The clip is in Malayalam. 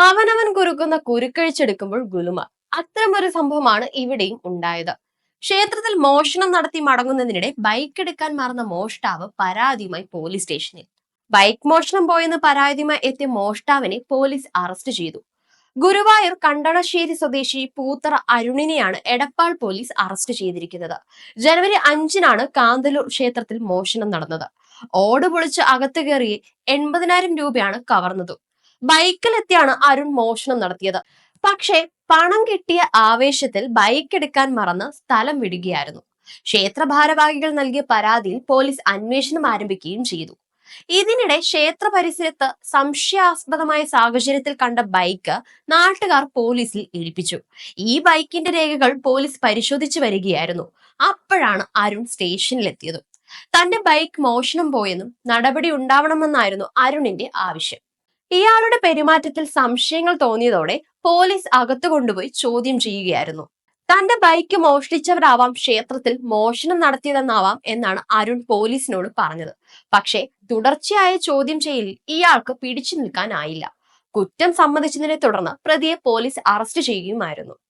അവനവൻ കുരുക്കുന്ന കുരുക്കഴിച്ചെടുക്കുമ്പോൾ ഗുലുമ. അത്തരമൊരു സംഭവമാണ് ഇവിടെയും ഉണ്ടായത്. ക്ഷേത്രത്തിൽ മോഷണം നടത്തി മടങ്ങുന്നതിനിടെ ബൈക്ക് എടുക്കാൻ മറന്ന മോഷ്ടാവ് പരാതിയുമായി പോലീസ് സ്റ്റേഷനിൽ. ബൈക്ക് മോഷണം പോയെന്ന് പരാതിയുമായി എത്തിയ മോഷ്ടാവിനെ പോലീസ് അറസ്റ്റ് ചെയ്തു. ഗുരുവായൂർ കണ്ടണശ്ശേരി സ്വദേശി പൂത്തറ അരുണിനെയാണ് എടപ്പാൾ പോലീസ് അറസ്റ്റ് ചെയ്തിരിക്കുന്നത്. ജനുവരി 5-നാണ് കാന്തല്ലൂർ ക്ഷേത്രത്തിൽ മോഷണം നടന്നത്. ഓട് പൊളിച്ച് അകത്ത് കയറി 80,000 രൂപയാണ് കവർന്നത്. ബൈക്കിലെത്തിയാണ് അരുൺ മോഷണം നടത്തിയത്. പക്ഷേ പണം കിട്ടിയ ആവേശത്തിൽ ബൈക്ക് എടുക്കാൻ മറന്ന് സ്ഥലം വിടുകയായിരുന്നു. ക്ഷേത്ര ഭാരവാഹികൾ നൽകിയ പരാതിയിൽ പോലീസ് അന്വേഷണം ആരംഭിക്കുകയും ചെയ്തു. ഇതിനിടെ ക്ഷേത്ര പരിസരത്ത് സംശയാസ്പദമായ സാഹചര്യത്തിൽ കണ്ട ബൈക്ക് നാട്ടുകാർ പോലീസിൽ ഏൽപ്പിച്ചു. ഈ ബൈക്കിന്റെ രേഖകൾ പോലീസ് പരിശോധിച്ചു വരികയായിരുന്നു. അപ്പോഴാണ് അരുൺ സ്റ്റേഷനിലെത്തിയത്. തന്റെ ബൈക്ക് മോഷണം പോയെന്നും നടപടി ഉണ്ടാവണമെന്നായിരുന്നു അരുണിന്റെ ആവശ്യം. ഇയാളുടെ പെരുമാറ്റത്തിൽ സംശയങ്ങൾ തോന്നിയതോടെ പോലീസ് അകത്തു കൊണ്ടുപോയി ചോദ്യം ചെയ്യുകയായിരുന്നു. തന്റെ ബൈക്ക് മോഷ്ടിച്ചവരാവാം ക്ഷേത്രത്തിൽ മോഷണം നടത്തിയതെന്നാവാം എന്നാണ് അരുൺ പോലീസിനോട് പറഞ്ഞത്. പക്ഷേ തുടർച്ചയായ ചോദ്യം ചെയ്യലിൽ ഇയാൾക്ക് പിടിച്ചു നിൽക്കാനായില്ല. കുറ്റം സമ്മതിച്ചതിനെ തുടർന്ന് പ്രതിയെ പോലീസ് അറസ്റ്റ് ചെയ്യുകയുമായിരുന്നു.